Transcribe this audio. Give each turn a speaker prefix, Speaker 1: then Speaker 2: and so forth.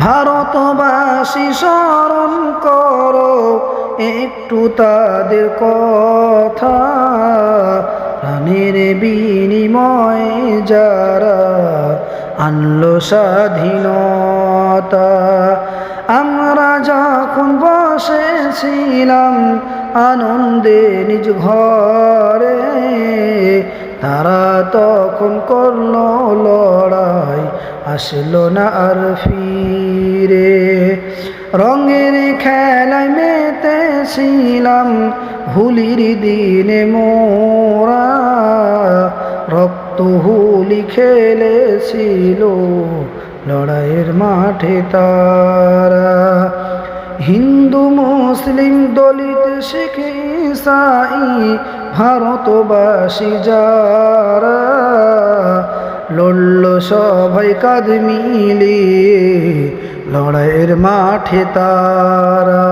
Speaker 1: ভারতবাসী স্মরণ করো একটু তাদের কথা, প্রাণের বিনিময়ে যারা আনলো স্বাধীনতা। আমরা যখন বসেছিলাম আনন্দে নিজ ঘরে, তারা তখন করলো লড়াই, আসলো না আর ফিরে। রঙের খেলায় মেতেছিলাম হোলির দিনে মোরা, রক্ত হোলি খেলেছিল লড়াইয়ের মাঠে তারা। হিন্দু মুসলিম দলিত শিখ ইসাই ভারতবাসী যারা, লড়ল সবাই কাঁধ মিলিয়ে লড়াইয়ের মাঠে তারা।